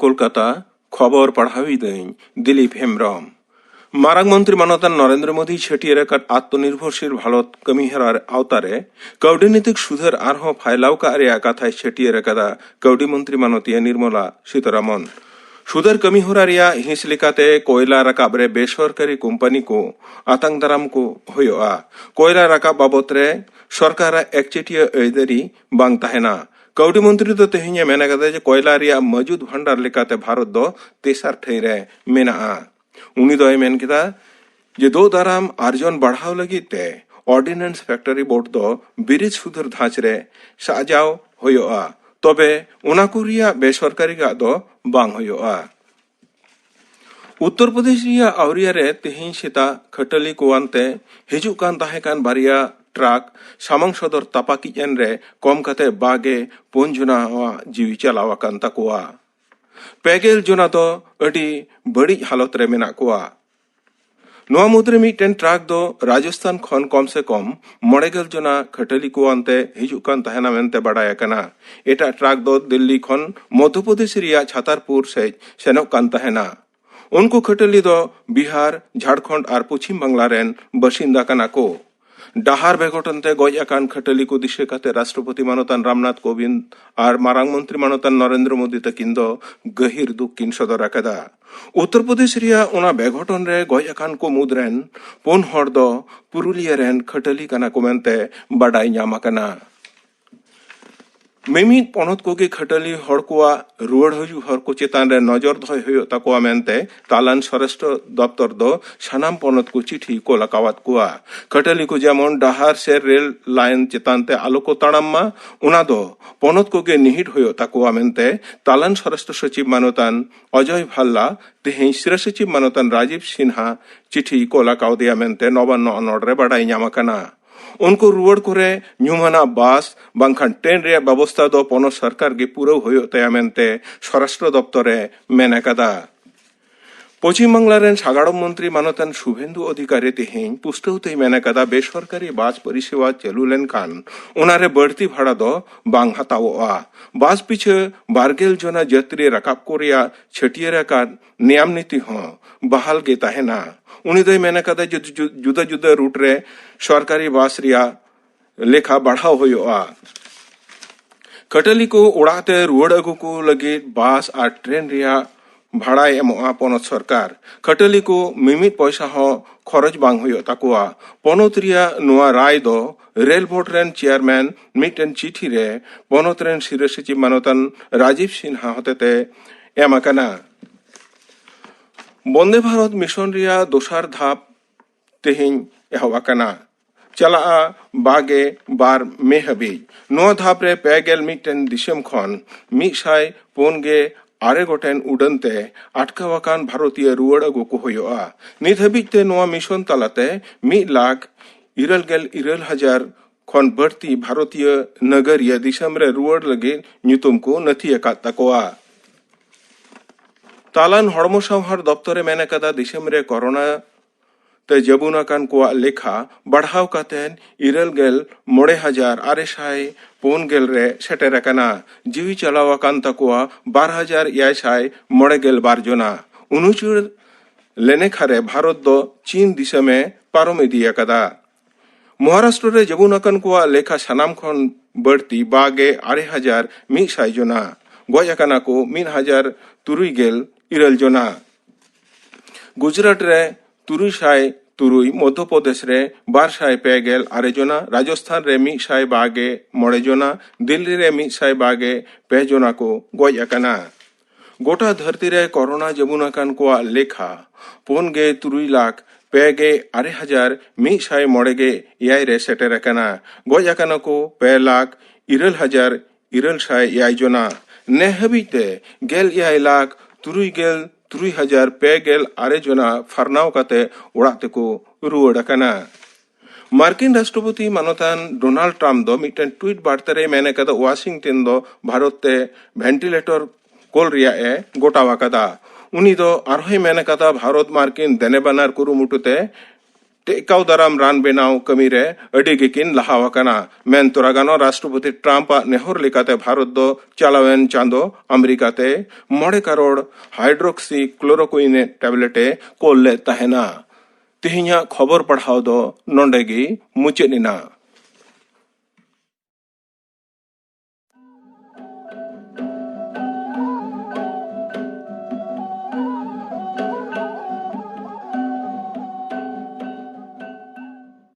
কলকাতা খবর পড়াবি দেন দিলীপ হেমব্রম মারাং মন্ত্রী মানতান নরেন্দ্র মোदी छेटिए रखत आत्मनिर्भरशील भारत कमिहरार अवतारे कौडीनीतिक सुधर आरहों फायलाव का आर्या कथाय छेटिए रखदा कौडी मंत्री मानतीय निर्मला सीतारामन सुधर कमी हो रिया हिंस लेकाते कोयला रकाब रे बेसरकारी कोम्पानी को आतंक दाराम को होयोआ कोयला रकाब बाबत रे सरकार एकचेटिया ऐदरी बांग ताहेना कौडी मंत्री तो तेहिया मेना कदा जे कोयला रिया मौजूद भंडार लेकाते भारत दो तेसार ठेरे मेनाआ उनी दो मेन किदा जे दो दाराम आर्जन बढ़ाव लगी ते ऑर्डिनेंस फैक्टरी बोर्ड दो बिरिज सुधर धांच रे साजाव होयोआ तबे उना को रिया बेसरकारी का दो बांग होयोआ उत्तर प्रदेश रिया आवरिया रे तेहिं सेता खटली कोवानते हिजु कान ताहे कान बारिया ट्राक सामंग सदर तापाकी एन रे कम कते बागे पुंजुना जीवी चलावा कान ताकुआ पेगेल जोना तो अडी बड़ी हालत रे मेना कोआ नोआ मुद्रे मिटेन ट्राक दो राजस्थान खन कम से कम मड़ेगल जोना खटली को अंते हिजुक कान तहना मेनते बड़ाया कना एटा ट्राक दो दिल्ली खन मध्य प्रदेश रिया छातारपुर से सेनोक कान तहना उनको खटली दो बिहार झारखंड और पश्चिम बांग्ला रेन बसिंदा कना को डाहार बेघटनते गज आकान खटली को दिशे काते राष्ट्रपति मानतान रामनाथ कोविंद और मारांग मंत्री मानतान नरेंद्र मोदी तकिन दो गहिर दुख किन सदर आकदा उत्तर प्रदेश रिया उना बेघटन रे गज आकान को मुद्रेन पुन हर दो पुरुलिया रेन खटली कना को मेनते बड़ाई ᱧᱟᱢ आकना मिमिद पनत कोगे खटली हर कोआ रुआड़ हजू हर को चेतान रे नजर दहय हुयो ताकोआ मेनते तालान स्वराष्ट्र दप्तर दो सानाम पनत को चिठी को लकावत कोआ खटली को जेमन डाहार से रेल लाइन चेतानते आलो को ताड़ाम्मा उना दो पनत कोगे निहिट हुयो ताकोआ मेनते तालान स्वराष्ट्र सचिव मानतान अजय भाल्ला तेहें सिरा सचिव मानतान राजीव सिन्हा चिठी को लकाव दिया मेनते नवान्न अनड़ रे बड़ाई ᱧᱟᱢ आकना उनको रुआड़ करे ᱧᱩᱢᱟᱱᱟ बास बांखान ट्रेन रे व्यवस्था दो पनत सरकार के पूरा होयो तया मेनते स्वराष्ट्र दप्तरे मेन आकादा पश्चिम बांग्ला रेन सागाड़म मंत्री मानतान शुभेंदु अधिकारी तेहें पुष्टौते मेन आकादा बेसरकारी बास परिसेवा चालू लेनखान उनारे बढ़ती भाड़ा दो बांग हातावोआ बास पीछे 12 जना यात्री राकाब को रिया छेटियर आकान नियम नीति हों बहाल गे ताहेना उनी दो मेन आकादा जुदा जुदा रूट रे सरकारी बास रिया लेखा बढ़ाव होयोआ खटली को उड़ाते रुआड़ अगु को लगे बास और ट्रेन रिया भाड़ा एमोआ पनत सरकार खटली को मिमित पैसा हो खरच बांग होयो ताकुआ पनत रिया नुआ राय दो रेल बोर्ड रेन चेयरमैन मिटेन चिठी रे पनत रेन सिरा सचिव मानतान राजीव सिन्हा होतेते एम आकाना वंदे भारत मिशन रिया दोसार धाप तेहिं एहब आकाना चला बागे बार मे हबी नोआ धाप रे पेगेल मिटेन दिसम खन 104 आरे गोटेन उड़नते अटकावाकान भारतीय रुआड़ अगु को होयोआ नित हबिते नोआ मिशन तालाते 1,96,000 खन बढ़ती भारतीय नगरिया दिसम रे रुआड़ लगे ᱧᱩᱛᱩᱢ को नथी अकात ताकोआ तालान हड़मो संहार दप्तरे मेन आकादा दिसम रे कोरोना ते जबुना कान को लेखा बढ़ाव कातेन 9,9,9,9 रे सेटेर आकाना जीवी चलावा कान ताकोआ 12,9,9,9 जना उनुचुर लेने खारे भारत दो चीन दिसमे पारम इदी आकादा महाराष्ट्र रे जबुना कान को लेखा सानाम खन बढ़ती 2,9,100 जना गज आकाना को 1,000 जना गुजरात रे 300 मध्य प्रदेश रे 200 जना राजस्थान रे 100 जना दिल्ली रे 100 जना को गज आकाना गोटा धरती रे कोरोना जमुना कान को लेखा 3 पेगे 2,100 रे सेटेर आकाना गज आकाना को 2,09,900 जना ने हबीते 1,09,9,9 जना फरनाव काते उड़ाते को रुआड़ आकाना मार्किन राष्ट्रपति मानतान डोनाल्ड ट्रम्प दो मिटेन ट्वीट बार्ता रे मेने कदा वाशिंगटन दो भारतते वेंटिलेटर कोल रिया ए गोटावा कदा उनी दो आरहोय मेने कदा भारत मार्किन देने बानार कुरुमुटुते टेकाव दाराम रान बेनाव कमी रे अडी गेकिन लहाव कना मेन तोरागानो राष्ट्रपति ट्रम्प नेहर लेकाते भारत दो चालावेन चांदो अमेरिका ते 9 करोड़ हाइड्रोक्सी क्लोरोक्विन टैबलेटे कोल्ले तहेना तिहिया खबर पढ़ाव दो नोंडेगी मुचेनिना।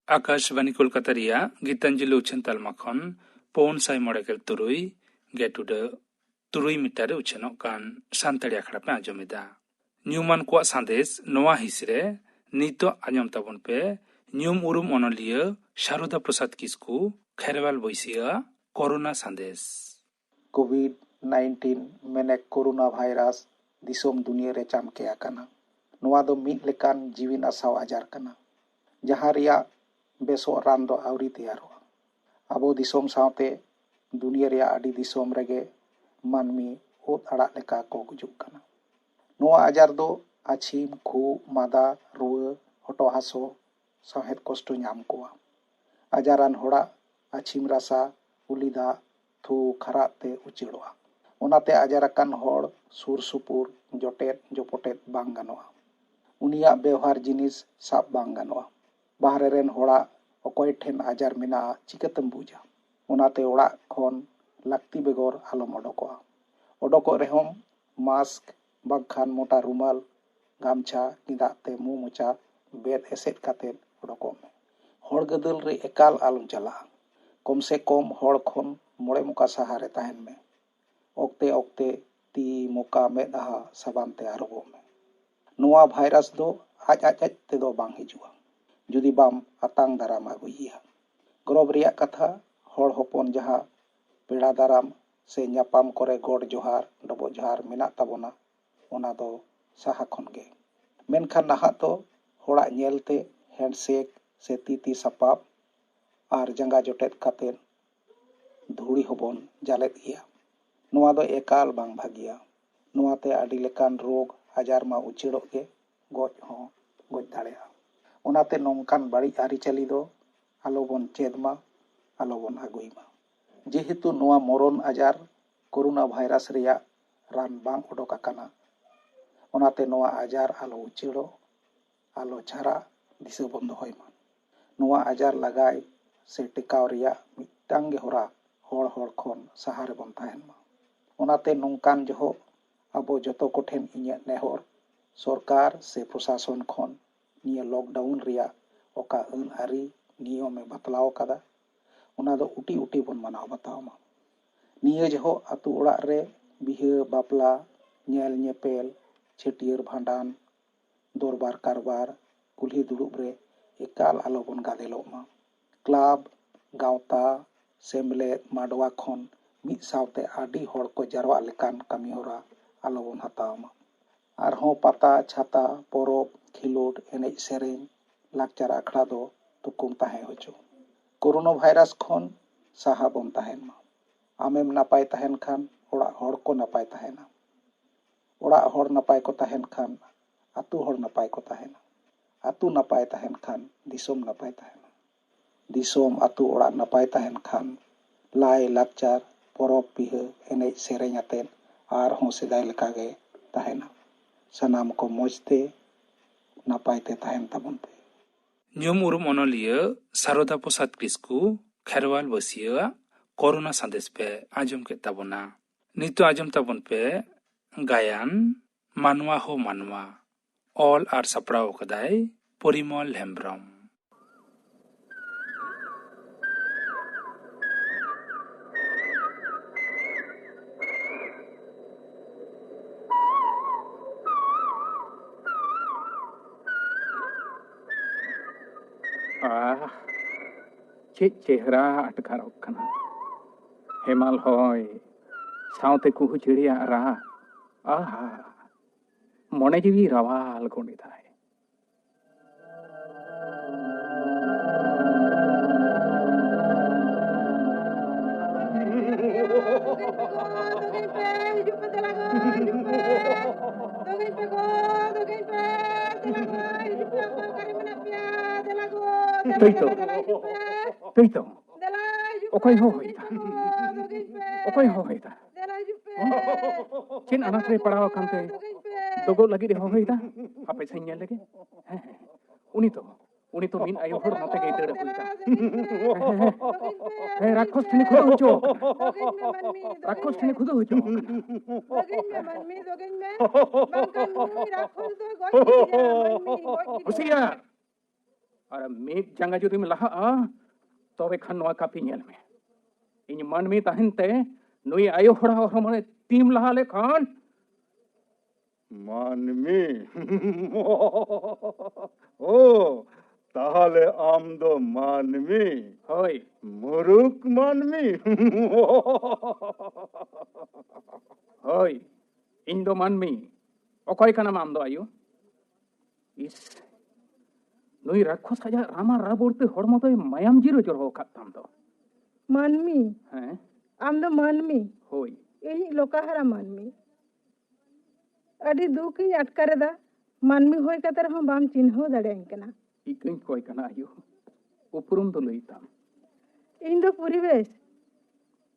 आकाशवाणी कोलकाता रिया गीतांजलि उछन तालमा खन पौन साई मड़ेगेल तुरुई गेटुड तुरुई मिटारे उछनो कान सानताड़ी आखड़ा पे आजोमिदा न्यूमान को संदेश नोआ हिसरे नीतो आजम ताबन पे न्यूम उरुम अनलिय शारदा प्रसाद किस्कू खैरवाल बैसिया कोरोना संदेश कोविड-19 मेने कोरोना वायरस दिसोम दुनिया रे चामके आकना नोआ दो मिद लेकान जीवन आसाव आजार कना जहां रिया बेसो रान दो आवरी तैयारोa आबो दिसोम सावते दुनिया रिया आडी दिसोम रेगे मानमी ओत अड़ा लेका को गुजुक कना नोआ आजार दो आछिम खु मादा रुआ हटो हासो साहेद कष्ट नाम कोआ आजारान होड़ा आछिम रासा उलिदा थू खराब ते उचिड़ोa ओनाते आजाराकान होड़ सुर सुपुर जोटेट जोपोटेट बांग गानोa उनिया व्यवहार जिनिस साब बांग गानोa बाहरे रेन होड़ा अकोय ठेन आजार मेना चिकतम बुझा ओनाते ओड़ा खन लाक्ति बेगोर आलम ओडोकोa ओडोको रेहम मास्क बागखान मोटा रुमाल गामछा किदाते मु मोचा बेद एसेट कातेन ओडोको में होड़ गदल रे एकाल आलम चला कम से कम होड़ खन मोड़े मुका सहारे तहन में ओक्ते ओक्ते ती मुका मेदहा साबान ते आरोगो में नोआ भाइरस दो आज ते दो बांग हिजुआ जुदी बाम आतांग दाराम आगुइया गरब रिया कथा होड़ होपन जहां पेड़ा दाराम से न्यापाम करे गोड जोहार डबो जोहार मेना ताबोना ओना दो साहा खनगे मेनखान नाहा तो होड़ा नेलते हैंडशेक से तीती सपाप आर जंगा जोटेत कातेन धुड़ी होबन जालेत गया नोआ दो एकाल बांग भागिया नोआते आडी लेकान रोग आजार मा उचिड़ोग गे गoj हो गoj दाड़ेया ओनाते नोंकान बाड़ी आरिचाली दो आलोबन चेदमा आलोबन आगुईमा जेहेतु नोआ मरण आजार कोरोना भाइरस रिया रान बांग ओडोक आकाना ओनाते नोआ आजार आलो उचिड़ो आलो छारा दिशा बंद होयमा नोआ आजार लगाय से टिकाव रिया मिटांग गे होरा होड़ होड़ खन सहारे बन ताहेनमा ओनाते नोंकान जहो आबो जतो कोठेन इᱧᱟᱹᱜ नेहर सरकार से प्रशासन खन निया लॉकडाउन रिया ओका अन आरी नियम में बतलाव कदा ओना दो उटी उटी बन मनाव बतावमा निया जहो अतु ओड़ा रे बिहा बापला नेल नेपेल छेटियर भांडान दरबार कारबार कुल्ही दुड़ुब रे एकाल आलो बन गादेलोमा क्लब गावता सेमलेद माडवा खन मिद सावते आडी होड़ को जारवा लेकान कमी होरा आलो बन हतावमा आरहों पाता छाता परब खिलोड एनेज सेरें लाकचार आखड़ा दो तुकुम ताहे होचो कोरोना भाइरस खन साहा बन ताहेनमा आमेम नापाय ताहेन खान ओड़ा होड़ को नापाय ताहेना ओड़ा होड़ नापाय को ताहेन खान आतु होड़ नापाय को ताहेना आतु नापाय ताहेन खान दिसोम नापाय ताहेना दिसोम आतु ओड़ा नापाय ताहेन खान लाय लाकचार परब पिहा एनेज सेरें आतेन आरहों सेदाय लेकागे ताहेना सनाम को मौजते नापायते ताहेन ताबन पे न्यूम उरुम अनलिय शारदा प्रसाद किस्कू खैरवाल बसिया कोरोना संदेश पे आजम के ताबोना नितो आजम ताबन पे गायन मानवा हो मानवा ऑल आर सपड़ाव कदाय परिमल हेम्ब्रम चेक चेहरा अटकारok kana हेमाल होय सावते कुहू चिड़िया राह आहा मने जीवी रावाल गोंडी थाय Tui to. Okoy ho hoita. Okoy ho hoita. Chin anak re padaw kante. Dogo lagi de ho hoita. Ape sa nyel lagi. Uni to min ayo hor note ge dera hoita. Rakhos tini khudo hocho. Rakhos tini khudo hocho. Hoshiyar. Ara meet janga judi me laha a tobe khan noa kapi nyel me. Iny manmi tahinte nui ayo hora hormone team laha le khan মানমি ও তাহলে আম দো মানমি hoy মুরুক মানমি hoy indo manmi okoy kana mam do ayo is nui rakhos kaja rama raborte hormo to mayam jiro jor ho khatam do मानमी he आम दो मानमी hoy यही लोकाहारा मानमी अड़ी दुख ही अटकारे दा मानमी होय Qatar हम बाम चिन्ह दड़े कना ikain koy kana ayo upurum do leitam इन दो परिवेश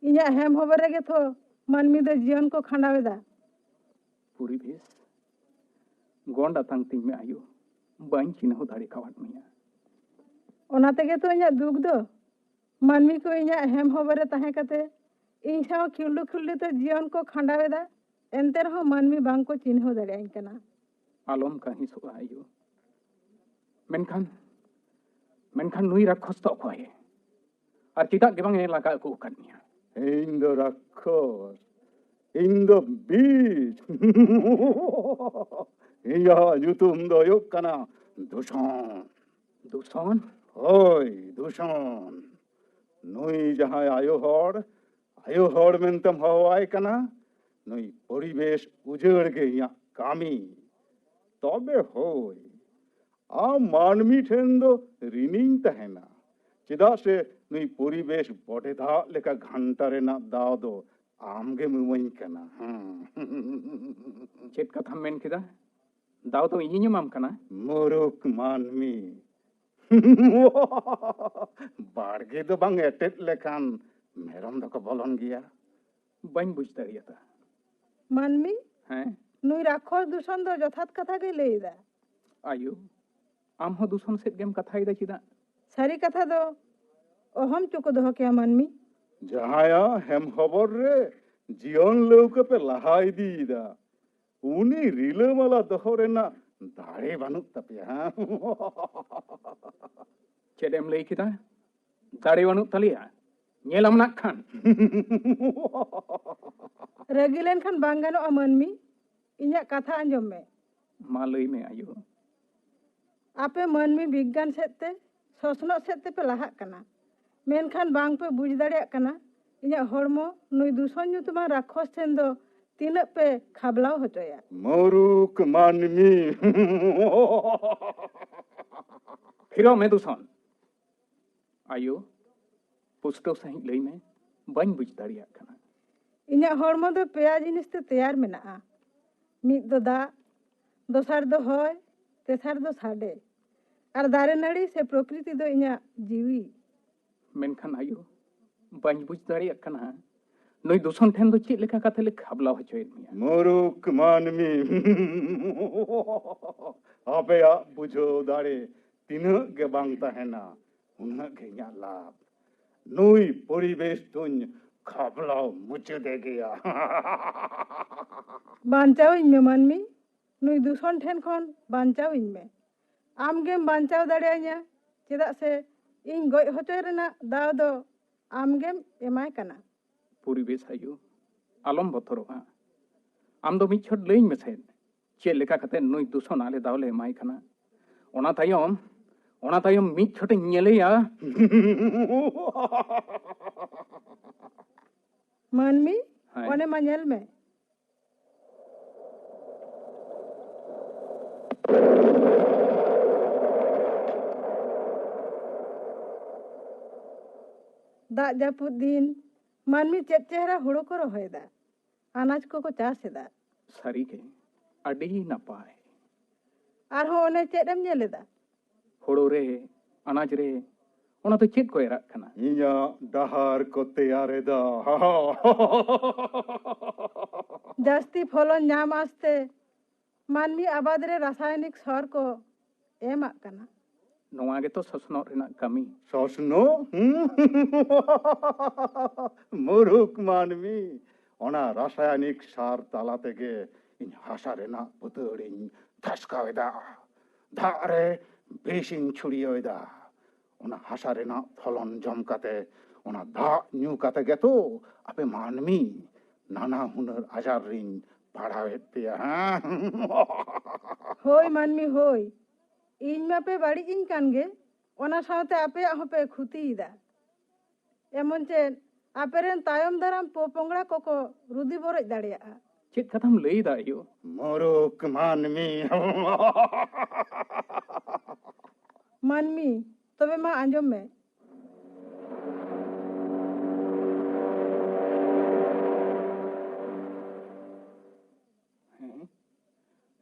इnya हेम होबर गे थो मानमी दो जीवन को खंडावेदा puribesh gonda tang ting me ayo bain china ho dare kawat miya ओना तेगे तो इnya दुख दो मानमी को इnya हेम होबर तहे कते इन साव खिल्लु खिल्लु तो जीवन को खंडावेदा एंते रहो मानमी बांग को चिन्ह दड़े कना alom kahi so ayo menkan nui rakhos to koy ar kita ge bang e laga ko kan niya Indo রাক্ষস ইন্দো বীজ ইয়া যুতুম দয়ক কানা দূষণ duson ওই দূষণ নই যাহাই আয়ো হড় মেনতম হওয়াই কানা নই পরিবেশ উজড় গে ইয়া কামি তবে হই আ মানমি ঠেন দো রিনিং তাহেনা চেদা সে নই পরিবেশ বটে ধা লেকা ঘন্টা রে না দাও দো আমগে মুমই কানা chet katham men kida daw to inyum am kana মুরুক মানমি বাড়গে তো বাং এটেট লেখান মেরম দকে বলন গিয়া bain buj dariyata मानमी he नुई राखोस दूषण दो यथार्थ कथा के लेदा ayo am ho duson set gem kathai da chida सारी कथा दो ओहम चुको दो क्या मानमी যাহায়া হেম খবর রে জীবন লৌকে পে লাহাই দিদা উনি রিলমালা দহরে না দাড়ে বানুক Tapia chet em lei kida dare wanu talia nyelam nak khan रगिलेन खान बांगानो मानमी इnya कथा अंजम में ma lei me ayo आपे मानमी विज्ञान सेते सोसनो सेते पे लाहा कना मेनखान बांग पे बुझ दाड़े कना इnya हड़मो नुई दूषण युतमा राखोस ठेन दो तीन पे खाबलाव होचोया মরুক মানমি phiro me duson ayo pusto sahi lei me bain buj dariya kana इnya हड़मो दो पेया जिनिस ते तैयार मेना मिद दो दा दोसार दो होय तेसार दो साडे और दारे नड़ी से प्रकृति दो इnya जीवी menkhan ayo bain buj dariya kana noi duson then do chit leka kathe le khabla hochoyed miya মরুক মানমি আবেয়া বুঝো দাড়ে তিনক গে বাং তাহেনা উনক গে ইয়া লাভ নুই পরিবেশ তুন খাবলাও মুচে দে গিয়া बांचाव इनमें मानमी नुई दूषण ठेन खन बांचाव इनमें आम गेम बांचाव दाड़ेया चेदा से इन गय होचोय रेना दाव दो आम गेम एमाय कना puribesh ayo alom botoroa am do mi chhot lein mesen che leka kate noi duson ale dawle mai kana ona tayom mi chhot nyeleya मानमी हाय। ओने मंजल में दा जापुद दिन मानमी चेत चेहरा हुड़ो को रोहेदा अनाज को चासेदा sari ke adi napai आर हो ओने चेदम नेलेदा horo re anaj re ᱚᱱᱟ ᱫᱚ ᱪᱮᱫ ᱠᱚ ᱮᱨᱟᱜ ᱠᱟᱱᱟ? ᱤᱧᱟᱹᱜ ᱰᱟᱦᱟᱨ ᱠᱚ ᱛᱮᱭᱟᱨᱮᱫᱟ ᱡᱟᱹᱥᱛᱤ ᱯᱷᱚᱞᱚᱱ ᱧᱟᱢ ᱟᱥᱛᱮ ᱢᱟᱹᱱᱢᱤ ᱟᱵᱟᱫ ᱨᱮ ᱨᱟᱥᱟᱭᱚᱱᱤक ᱥᱟᱨ ᱠᱚ ᱮᱢᱟᱜ ᱠᱟᱱᱟ। ᱱᱚᱣᱟ ᱜᱮᱛᱚ ᱥᱚᱥᱱᱚᱜ ᱨᱮᱱᱟᱜ ᱠᱟᱹᱢᱤ। ᱥᱚᱥᱱᱚ ᱢᱩᱨᱩᱠ ᱢᱟᱹᱱᱢᱤ ᱚᱱᱟ ᱨᱟᱥᱟᱭᱚᱱᱤक ᱥᱟᱨ ᱛᱟᱞᱟ ᱛᱮᱜᱮ ᱤᱧ ᱦᱟᱥᱟ ᱨᱮᱱᱟᱜ ᱯᱩᱛᱟᱹᱲᱤᱧ ᱫᱷᱟᱥᱠᱟᱣᱮᱫᱟ, ᱫᱟᱜ ᱨᱮ ᱵᱤᱥᱤᱧ ᱪᱷᱩᱲᱭᱟᱹᱣᱮᱫᱟ। ᱚᱱᱟ ᱦᱟᱥᱟ ᱨᱮᱱᱟᱜ ᱯᱷᱚᱞᱚᱱ ᱡᱚᱢ ᱠᱟᱛᱮ ᱚᱱᱟ ᱫᱟᱜ ᱧᱩ ᱠᱟᱛᱮ ᱜᱮᱛᱚ ᱟᱯᱮ ᱢᱟᱹᱱᱢᱤ নানা হুনার আজার রিন পাড়াওয়েদ পেয়া ᱦᱳᱭ ᱢᱟᱹᱱᱢᱤ ᱦᱳᱭ, ᱤᱧ ᱢᱟᱯᱮ ᱵᱟᱹᱲᱤᱡ ᱤᱧ ᱠᱟᱱ ᱜᱮ, ᱚᱱᱟ ᱥᱟᱶᱛᱮ ᱟᱯᱮᱭᱟᱜ ᱦᱚᱸᱯᱮ ᱠᱷᱩᱛᱤᱭᱮᱫᱟ। ᱮᱢᱚᱱ ᱪᱮᱫ ᱟᱯᱮᱨᱮᱱ ᱛᱟᱭᱚᱢ ᱫᱟᱨᱟᱢ ᱯᱚᱯᱚᱝᱲᱟ ᱠᱚᱠᱚ ᱨᱩᱫᱤ ᱵᱚᱨᱚᱡ ᱫᱟᱲᱮᱭᱟᱜᱼᱟ। ᱪᱮᱫ ᱠᱟᱛᱷᱟᱢ ᱞᱟᱹᱭᱫᱟ ᱟᱭᱳ? মরুক মানমি ᱢᱟᱹᱱᱢᱤ ᱛᱚᱵᱮ ᱢᱟ ᱟᱸᱡᱚᱢ ᱢᱮ।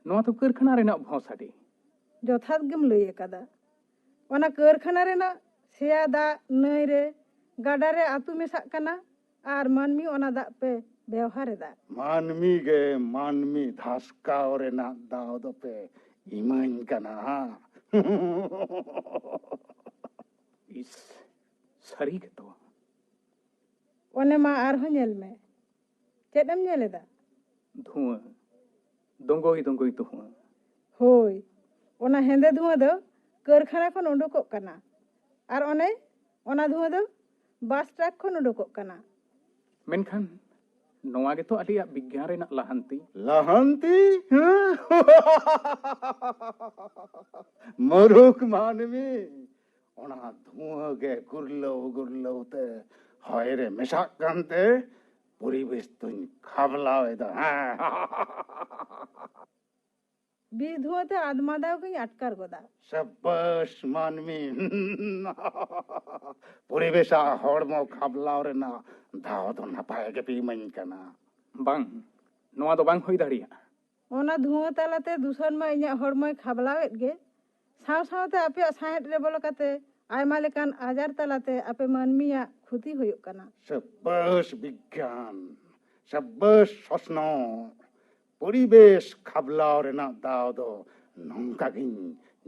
ᱱᱚᱣᱟ ᱫᱚ ᱠᱟᱹᱨᱠᱷᱟᱱᱟ ᱨᱮᱱᱟᱜ ᱵᱷᱚᱸᱥᱟᱰᱤ। ᱡᱚᱛᱷᱟᱛ ᱜᱮᱢ ᱞᱟᱹᱭ ᱟᱠᱟᱫᱟ। ᱚᱱᱟ ᱠᱟᱹᱨᱠᱷᱟᱱᱟ ᱨᱮᱱᱟᱜ ᱥᱮᱭᱟ ᱫᱟᱜ ᱱᱟᱹᱭ ᱨᱮ ᱜᱟᱰᱟ ᱨᱮ ᱟᱹᱛᱩ ᱢᱮᱥᱟᱜ ᱠᱟᱱᱟ ᱟᱨ ᱢᱟᱹᱱᱢᱤ ᱚᱱᱟ ᱫᱟᱜ ᱯᱮ ᱵᱮᱣᱦᱟᱨ ᱮᱫᱟ। মানমি গে মানমি ধাসকাও রেনা দাও দপে ইমাইন কানা ᱤᱥ ᱥᱟᱹᱨᱤ ᱜᱮᱛᱚ। ᱚᱱᱮ ᱢᱟ ᱟᱨᱦᱚᱸ ᱧᱮᱞ ᱢᱮ। ᱪᱮᱫ ᱮᱢ ᱧᱮᱞ ᱮᱫᱟ? ᱫᱷᱩᱣᱟᱹ, ᱫᱚᱸᱜᱚᱭ ᱫᱚᱸᱜᱚᱭ ᱫᱷᱩᱣᱟᱹ। ᱦᱳᱭ, ᱚᱱᱟ ᱦᱮᱸᱫᱮ ᱫᱷᱩᱣᱟᱹ ᱫᱚ ᱠᱟᱹᱨᱠᱷᱟᱱᱟ ᱠᱷᱚᱱ ᱩᱰᱩᱠᱚᱜ ᱠᱟᱱᱟ। ᱟᱨ ᱚᱱᱟ ধুঁয়া ᱫᱚ বাস ট্রাক ᱠᱷᱚᱱ উডুকᱚᱜ ᱠᱟᱱᱟ। ᱢᱮᱱᱠᱷᱟᱱ ᱱᱚᱣᱟ ᱜᱮᱛᱚ ᱟᱞᱮᱭᱟᱜ ᱵᱤᱜᱽᱜᱟᱱ ᱨᱮᱱᱟᱜ ᱞᱟᱦᱟᱱᱛᱤ। লাহান্তি মরুক মানমি ওনা ধুঁয়া গে গুরলৌ গুরলৌ তে হয় রে মেশাক কানতে পরিবেশ তুই খাবলাও এদা বিষ ধুঁয়াতে আদমা দাও গই আটকার গোদা। সাবাস মানমি পরিবেশা হড়মো খাবলাও রে না দাও তো নাপায় গে পিমাইন কানা ᱵᱟᱝ, ᱱᱚᱣᱟ ᱫᱚ ᱵᱟᱝ ᱦᱩᱭ ᱫᱟᱲᱮᱭᱟᱜᱼᱟ। ᱚᱱᱟ ᱫᱷᱩᱸᱣᱟᱹ ᱛᱟᱞᱟᱛᱮ ᱫᱩᱥᱚᱱ ᱢᱟ ᱤᱧᱟᱹᱜ ᱦᱚᱲᱢᱚᱭ ᱠᱷᱟᱵᱞᱟᱣᱮᱫ ᱜᱮ, ᱥᱟᱶ ᱥᱟᱶᱛᱮ ᱟᱯᱮᱭᱟᱜ ᱥᱟᱸᱦᱮᱫ ᱨᱮ ᱵᱚᱞᱚ ᱠᱟᱛᱮ ᱟᱭᱢᱟ ᱞᱮᱠᱟᱱ ᱟᱡᱟᱨ ᱛᱟᱞᱟᱛᱮ ᱟᱯᱮ ᱢᱟᱹᱱᱢᱤᱭᱟᱜ ᱠᱷᱩᱛᱤ ᱦᱩᱭᱩᱜ ᱠᱟᱱᱟ। সাবাস বিজ্ঞান, সাবাস শোষণ পরিবেশ খাবলাও রেনা দাও দো নঙ্কা গিন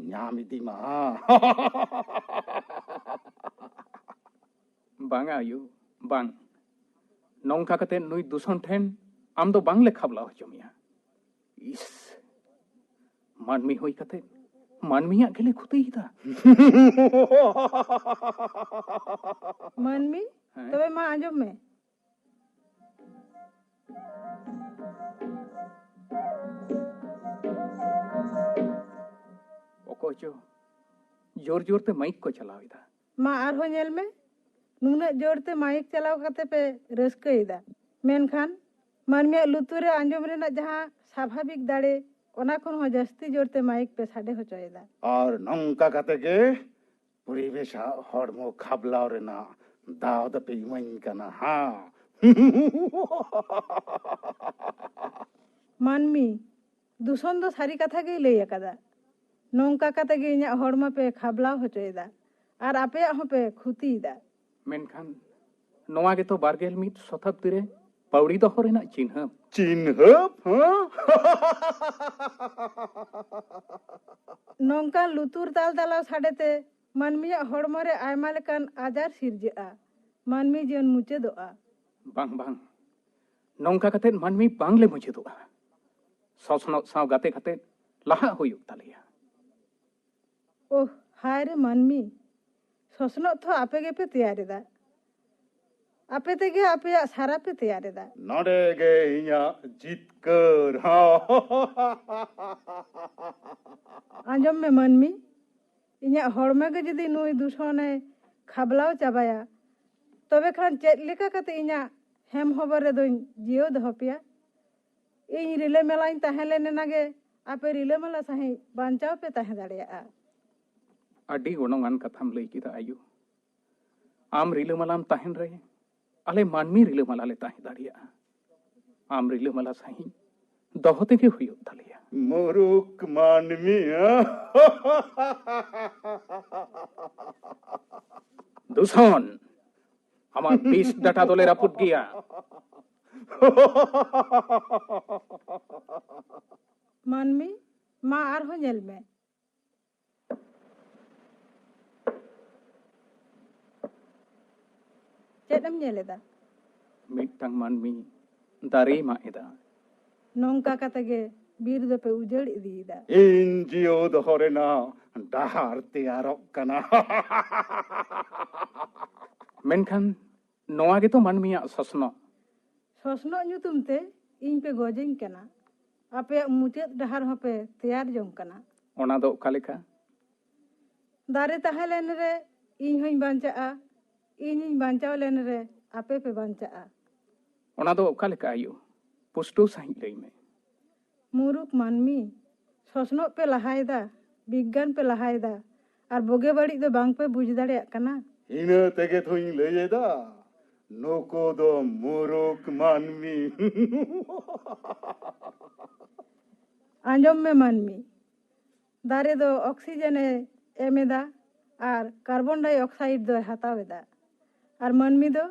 ᱧᱟᱢ ᱤᱫᱤ ᱢᱟ ᱵᱟᱝᱟ ᱟᱭᱳ, ᱵᱟᱝ। ᱱᱚᱝᱠᱟ ᱠᱟᱛᱮ ᱱᱩᱭ ᱫᱩᱥᱚᱱ ᱴᱷᱮᱱ ᱟᱢ ᱫᱚ ᱵᱟᱝᱞᱮ ᱠᱷᱟᱵᱞᱟᱣ ᱦᱚᱪᱚ ᱢᱮᱭᱟ। ᱤᱥ, ᱢᱟᱹᱱᱢᱤ ᱦᱩᱭ ᱠᱟᱛᱮ ᱢᱟᱹᱱᱢᱤᱭᱟᱜ ᱜᱮᱞᱮ ᱠᱷᱩᱛᱤᱭᱮᱫᱟ। ᱢᱟᱹᱱᱢᱤ ᱛᱚᱵᱮ ᱢᱟ ᱟᱸᱡᱚᱢ ᱢᱮ। ᱚᱠᱚᱭ ᱪᱚ ᱡᱳᱨ ᱡᱳᱨ ᱛᱮ ᱢᱟᱭᱤᱠ ᱠᱚ ᱪᱟᱞᱟᱣᱮᱫᱟ। ᱢᱟ ᱟᱨᱦᱚᱸ ᱧᱮᱞ ᱢᱮ, ᱱᱩᱱᱟᱹᱜ ᱡᱳᱨᱛᱮ ᱢᱟᱭᱤᱠ ᱪᱟᱞᱟᱣ ᱠᱟᱛᱮ ᱯᱮ ᱨᱟᱹᱥᱠᱟᱹᱭᱮᱫᱟ, ᱢᱮᱱᱠᱷᱟᱱ ᱢᱟᱹᱱᱢᱤᱭᱟᱜ ᱞᱩᱛᱩᱨ ᱨᱮ ᱟᱸᱡᱚᱢ ᱨᱮᱱᱟᱜ ᱡᱟᱦᱟᱸ ᱥᱟᱵᱷᱟᱵᱤᱠ ᱫᱟᱲᱮ, ᱚᱱᱟ ᱠᱷᱚᱱ ᱦᱚᱸ ᱡᱟᱹᱥᱛᱤ ᱡᱳᱨᱛᱮ ᱢᱟᱭᱤᱠ ᱯᱮ ᱥᱟᱰᱮ ᱦᱚᱪᱚᱭᱮᱫᱟ। আর নঙ্কা কাতে গে পরিবেশ হড়মো খাবলাও রেনা দাও দো পিমাইন কানা হা ᱢᱟᱹᱱᱢᱤ ᱫᱩᱥᱚᱱ ᱫᱚ ᱥᱟᱹᱨᱤ ᱠᱟᱛᱷᱟ ᱜᱮᱭ ᱞᱟᱹᱭ ᱟᱠᱟᱫᱟ। ᱱᱚᱝᱠᱟ ᱠᱟᱛᱮ ᱜᱮ ᱤᱧᱟᱹᱜ ᱦᱚᱲᱢᱚ ᱯᱮ ᱠᱷᱟᱵᱞᱟᱣ ᱦᱚᱪᱚᱭᱮᱫᱟ ᱟᱨ ᱟᱯᱮᱭᱟᱜ ᱦᱚᱸᱯᱮ ᱠᱷᱩᱛᱤᱭᱮᱫᱟ। ᱢᱮᱱᱠᱷᱟᱱ ᱱᱚᱣᱟ ᱜᱮᱛᱚ 21 ᱥᱚᱛᱟᱵᱫᱤ ᱨᱮ ᱯᱟᱣᱲᱤ ᱫᱚᱦᱚ ᱨᱮᱱᱟᱜ ᱪᱤᱱᱦᱟᱹ। চিনহপ ᱱᱚᱝᱠᱟᱱ ᱞᱩᱛᱩᱨ ᱛᱟᱞ ᱛᱟᱞᱟᱣ ᱥᱟᱰᱮᱛᱮ ᱢᱟᱹᱱᱢᱤᱭᱟᱜ ᱦᱚᱲᱢᱚ ᱨᱮ ᱟᱭᱢᱟ ᱞᱮᱠᱟᱱ ᱟᱡᱟᱨ ᱥᱤᱨᱡᱟᱹᱜᱼᱟ। ᱢᱟᱹᱱᱢᱤ ᱡᱤᱭᱚᱱ ᱢᱩᱪᱟᱹᱫᱚᱜᱼᱟ। ᱵᱟᱝ ᱵᱟᱝ, ᱱᱚᱝᱠᱟ ᱠᱟᱛᱮ ᱢᱟᱹᱱᱢᱤ ᱵᱟᱝᱞᱮ ᱢᱩᱪᱟᱹᱫᱚᱜᱼᱟ। ᱥᱚᱥᱱᱚᱜ ᱥᱟᱶ ᱜᱟᱛᱮ ᱠᱟᱛᱮ ᱞᱟᱦᱟᱜ ᱦᱩᱭᱩᱜ ᱛᱟᱞᱮᱭᱟ। ᱳᱦ ᱦᱟᱭ ᱨᱮ ᱢᱟᱹᱱᱢᱤ, ᱥᱚᱥᱱᱚᱜ ᱛᱚ ᱟᱯᱮ ᱜᱮᱯᱮ ᱛᱮᱭᱟᱨᱮᱫᱟ। ᱟᱯᱮ ᱛᱮᱜᱮ ᱟᱯᱮᱭᱟᱜ ᱥᱟᱨᱟ ᱯᱮ ᱛᱮᱭᱟᱨᱮᱫᱟ। নড়ে গে ইয়া জিতকর ᱟᱸᱡᱚᱢ ᱢᱮ ᱢᱟᱹᱱᱢᱤ, ᱤᱧᱟᱹᱜ ᱦᱚᱲᱢᱚ ᱜᱮ ᱡᱩᱫᱤ ᱱᱩᱭ ᱫᱩᱥᱚᱱᱮ ᱠᱷᱟᱵᱞᱟᱣ ᱪᱟᱵᱟᱭᱟ, ᱛᱚᱵᱮ ᱠᱷᱟᱱ ᱪᱮᱫ ᱞᱮᱠᱟ ᱠᱟᱛᱮ ᱤᱧᱟᱹᱜ ᱦᱮᱢ ᱦᱚᱵᱚᱨ ᱨᱮᱫᱚᱧ ᱡᱤᱭᱟᱹᱣ ᱫᱚᱦᱚ ᱯᱮᱭᱟ? ᱤᱧ ᱨᱤᱞᱟᱹᱢᱟᱞᱟᱧ ᱛᱟᱦᱮᱸ ᱞᱮᱱᱟ ᱜᱮ ᱟᱯᱮ ᱨᱤᱞᱟᱹᱢᱟᱞᱟ ᱥᱟᱺᱦᱤᱡ ᱵᱟᱧᱪᱟᱣ ᱯᱮ ᱛᱟᱦᱮᱸ ᱫᱟᱲᱮᱭᱟᱜᱼᱟ। ᱟᱹᱰᱤ ᱜᱚᱱᱚᱝᱟᱱ ᱠᱟᱛᱷᱟᱢ ᱞᱟᱹᱭ ᱠᱮᱫᱟ ᱟᱭᱳ। ᱟᱢ ᱨᱤᱞᱟᱹᱢᱟᱞᱟᱢ ᱛᱟᱦᱮᱱ ᱨᱮ ᱟᱞᱮ ᱢᱟᱹᱱᱢᱤ ᱨᱤᱞᱟᱹᱢᱟᱞᱟ ᱞᱮ ᱛᱟᱦᱮᱸ ᱫᱟᱲᱮᱭᱟᱜᱼᱟ। ᱟᱢ ᱨᱤᱞᱟᱹᱢᱟᱞᱟ ᱥᱟᱺᱦᱤᱡ ᱫᱚᱦᱚ ᱛᱮᱜᱮ ᱦᱩᱭᱩᱜ ᱛᱟᱞᱮᱭᱟ। মরুক মানমি दूषण हमार बीस डाटा दोले रापुट गया मानमी मा आरहो नेल में चेदम नेलेदा मिटंग मानमी दारे मा एदा नोंका कतगे बीर दो पे उजड़ इदीदा इन जियो दोहरे ना डहार तैयारक कना मेनखान नोआ गे तो मानमिया ससनो ससनो ᱧᱩᱛᱩᱢ ᱛᱮ ᱤᱧ ᱯᱮ ᱜᱚᱡᱮᱧ ᱠᱟᱱᱟ ᱟᱯᱮᱭᱟᱜ ᱢᱩᱪᱟᱹᱫ ᱰᱟᱦᱟᱨ ᱦᱚᱸᱯᱮ ᱛᱮᱭᱟᱨ ᱡᱚᱝ ᱠᱟᱱᱟ ओना दो ओका लेखा ᱫᱟᱨᱮ ᱛᱟᱦᱮᱸ ᱞᱮᱱ ᱨᱮ ᱤᱧ ᱦᱚᱧ ᱵᱟᱧᱪᱟᱜᱼᱟ ᱤᱧᱤᱧ ᱵᱟᱧᱪᱟᱣ ᱞᱮᱱ ᱨᱮ ᱟᱯᱮ ᱯᱮ ᱵᱟᱧᱪᱟᱜᱼᱟ ओना दो ओका लेखा आयु पुष्टो सही लई में ᱢᱩᱨᱩᱠ ᱢᱟᱹᱱᱢᱤ ᱥᱚᱥᱱᱚᱜ ᱯᱮ ᱞᱟᱦᱟᱭᱮᱫᱟ ᱵᱤᱜᱽᱜᱟᱱ ᱯᱮ ᱞᱟᱦᱟᱭᱮᱫᱟ ᱟᱨ ᱵᱳᱜᱮ ᱵᱟᱹᱲᱤᱡ ᱫᱚ ᱵᱟᱝ ᱯᱮ ᱵᱩᱡ ᱫᱟᱲᱮᱭᱟᱜ ᱠᱟᱱᱟ ᱤᱱᱟᱹ ᱛᱮᱜᱮ ᱛᱚᱧ ᱞᱟᱹᱭᱮᱫᱟ ᱱᱩᱠᱩ ᱫᱚ ᱢᱩᱨᱩᱠ ᱢᱟᱹᱱᱢᱤ ᱟᱸᱡᱚᱢ ᱢᱮ ᱢᱟᱹᱱᱢᱤ ᱫᱟᱨᱮ ᱫᱚ ᱚᱠᱥᱤᱡᱮᱱᱮ ᱮᱢᱮᱫᱟ ᱟᱨ ᱠᱟᱨᱵᱚᱱ ᱰᱟᱭ ᱚᱠᱥᱟᱭᱤᱰ ᱫᱚᱭ ᱦᱟᱛᱟᱣᱮᱫᱟ ᱟᱨ ᱢᱟᱹᱱᱢᱤ ᱫᱚ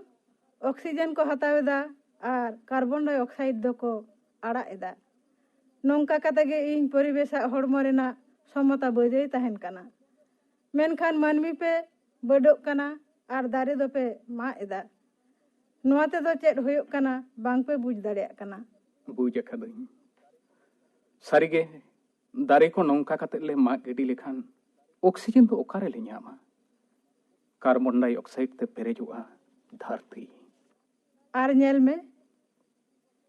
ᱚᱠᱥᱤᱡᱮᱱ ᱠᱚ ᱦᱟᱛᱟᱣᱮᱫᱟ ᱟᱨ ᱠᱟᱨᱵᱚᱱ ᱰᱟᱭ ᱚᱠᱥᱟᱭᱤᱰ ᱫᱚᱠᱚ ᱟᱲᱟᱜ ᱮᱫᱟ ᱱᱚᱝᱠᱟ ᱠᱟᱛᱮ ᱜᱮ ᱤᱧ ᱯᱚᱨᱤᱵᱮᱥᱟᱜ ᱦᱚᱲᱢᱚ ᱨᱮᱱᱟᱜ ᱥᱚᱢᱚᱛᱟ ᱵᱟᱹᱡᱟᱹᱭ ᱛᱟᱦᱮᱱ ᱠᱟᱱᱟ ᱢᱮᱱᱠᱷᱟन ᱢᱟᱹᱱᱢᱤ ᱯᱮ ᱵᱟᱹᱰᱚᱜ ᱠᱟᱱᱟ ᱟᱨ ᱫᱟᱨᱮ ᱫᱚᱯᱮ ᱢᱟᱜ ᱮᱫᱟ ᱱᱚᱣᱟ ᱛᱮᱫᱚ ᱪᱮᱫ ᱦᱩᱭᱩᱜ ᱠᱟᱱᱟ ᱵᱟᱝ ᱯᱮ ᱵᱩᱡ ᱫᱟᱲᱮᱭᱟᱜ ᱠᱟᱱᱟ बुझ खदई सारिगे दारे को नौका कते ले मा गिडी लेखान ऑक्सीजन तो ओकारे ले ᱧᱟᱢᱟ कार्बन डाई ऑक्साइड ते पेरेजुआ धरती ᱟᱨ ᱧᱮᱞ ᱢᱮ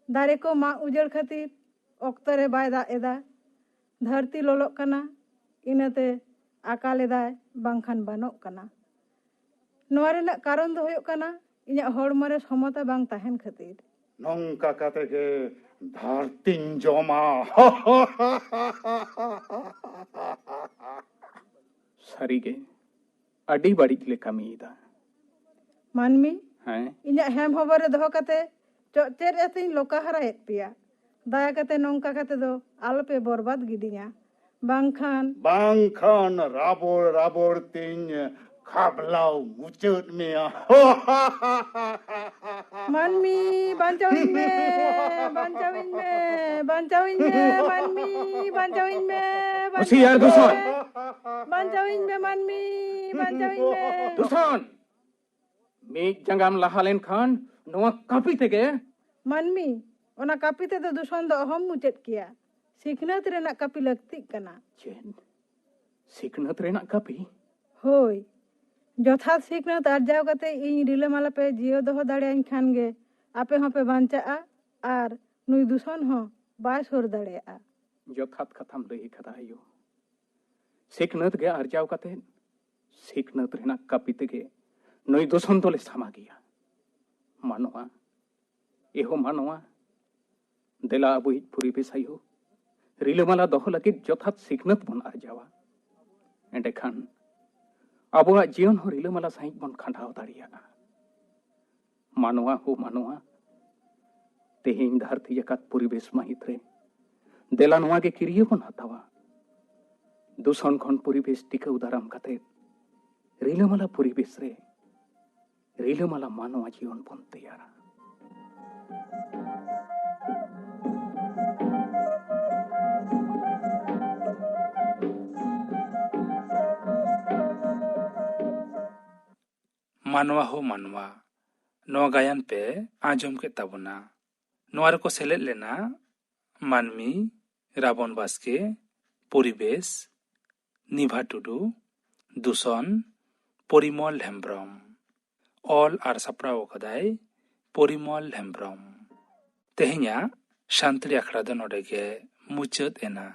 ᱫᱟᱨᱮ ᱠᱚ ᱢᱟᱜ ᱩᱡᱟᱹᱲ ᱠᱷᱟᱹᱛᱤᱨ ᱚᱠᱛᱚ ᱨᱮ ᱵᱟᱭ ᱫᱟᱜ ᱮᱫᱟ ᱫᱷᱟᱹᱨᱛᱤ ᱞᱚᱞᱚᱜ ᱠᱟᱱᱟ ᱤᱱᱟᱹᱛᱮ ᱟᱠᱟᱞ ᱮᱫᱟᱭ ᱵᱟᱝᱠᱷᱟन ᱵᱟᱱᱚᱜ ᱠᱟᱱᱟ ᱱᱚᱣᱟ ᱨᱮᱱᱟᱜ ᱠᱟᱨᱚᱱ ᱫᱚ ᱦᱩᱭᱩᱜ ᱠᱟᱱᱟ ᱤᱧᱟᱹᱜ ᱦᱚᱲᱢᱚ ᱨᱮ ᱥᱚᱢᱚᱛᱟ ᱵᱟᱝ ᱛᱟᱦᱮᱱ ᱠᱷᱟᱹᱛᱤᱨ ᱱᱚᱝᱠᱟ ᱠᱟᱛᱮ ᱜᱮ ᱫᱷᱟᱹᱨᱛᱤᱧ ᱡᱚᱢᱟ सारिगे अडी बाड़ी ले कमीदा ᱢᱟᱹᱱᱢᱤ हैं ᱤᱧᱟᱹᱜ ᱦᱮᱢ ᱦᱚᱵᱚᱨ ᱨᱮ ᱫᱚᱦᱚ ᱠᱟᱛᱮ ᱪᱚᱪᱮᱨ ᱮᱛᱤᱧ ᱞᱚᱠᱟ ᱦᱟᱨᱟᱭᱮᱫ ᱯᱮᱭᱟ ᱫᱟᱭᱟ ᱠᱟᱛᱮ ᱱᱚᱝᱠᱟ ᱠᱟᱛᱮ ᱫᱚ ᱟᱞᱚᱯᱮ ᱵᱚᱨᱵᱟᱫ ᱜᱤᱰᱤᱧᱟ ᱵᱟᱝᱠᱷᱟᱱ ᱨᱟᱵᱚᱲ ᱨᱟᱵᱚᱲ ᱛᱤᱧ খাবলাও মুচুত মিয়া ᱢᱟᱹᱱᱢᱤ ᱵᱟᱧᱪᱟᱣᱤᱧ ᱢᱮ ᱵᱟᱧᱪᱟᱣᱤᱧ ᱢᱮ ᱵᱟᱧᱪᱟᱣᱤᱧ ᱢᱮ ᱢᱟᱹᱱᱢᱤ ᱵᱟᱧᱪᱟᱣᱤᱧ ᱢᱮ होशियार दूषण ᱵᱟᱧᱪᱟᱣᱤᱧ ᱢᱮ ᱢᱟᱹᱱᱢᱤ ᱵᱟᱧᱪᱟᱣᱤᱧ ᱢᱮ दूषण मी जंगाम लहालेन खान नोआ कापी तेगे ᱢᱟᱹᱱᱢᱤ ᱚᱱᱟ ᱠᱟᱹᱯᱤ ᱛᱮᱫᱚ ᱫᱩᱥᱚᱱ ᱫᱚ ᱚᱦᱚᱢ ᱢᱩᱪᱟᱹᱫ ᱠᱮᱭᱟ ᱥᱤᱠᱷᱱᱟᱹᱛ ᱨᱮᱱᱟᱜ ᱠᱟᱹᱯᱤ ᱞᱟᱹᱠᱛᱤᱜ ᱠᱟᱱᱟ चेन सिकनत रेना कापी ᱦᱳᱭ ᱡᱚᱛᱷᱟᱛ ᱥᱤᱠᱷᱱᱟᱹᱛ ᱟᱨᱡᱟᱣ ᱠᱟᱛᱮ ᱤᱧ ᱨᱤᱞᱟᱹᱢᱟᱞᱟ ᱯᱮ ᱡᱤᱭᱟᱹᱣ ᱫᱚᱦᱚ ᱫᱟᱲᱮᱭᱟᱹᱧ ᱠᱷᱟᱱ ᱜᱮ ᱟᱯᱮ ᱦᱚᱸᱯᱮ ᱵᱟᱧᱪᱟᱜᱼᱟ ᱟᱨ ᱱᱩᱭ ᱫᱩᱥᱚᱱ ᱦᱚᱸ ᱵᱟᱭ ᱥᱩᱨ दाड़ेयाᱜᱼᱟ जथात कथाम लई खदा आयो सिकनत गे आरजाव कते सिकनत रेना कापी तेगे नई दूषण तोले सामा गया मानवा एहो मानवा देला अबुई पुरी बेसायो रिलमाला दहो लगे जथात सिकनत बन आरजावा एंडे खान अबुआ जीवन हो रिलमाला साइक बन खंडाव दाड़ियागा मानवा हो मानवा तेहें धरती जकात परिवेश माहित रे देला नवा के किरिए बन हतावा दूषण खन परिवेश टिकाऊ दाराम कते रिलमाला परिवेश रे रिलमाला मानवा जीवन बन तैयारा मानवा हो मानवा नवा गायन पे आंजम के ताबुना नवा रको सेलेद लेना मानमी राबन बास्के परिवेश निभा टुडू दूषण परिमल हेम्ब्रम ऑल आर सप्राव कदाय परिमल हेम्ब्रम तेहेnya शांतरी आखड़ा दो नोडे के मुचद एना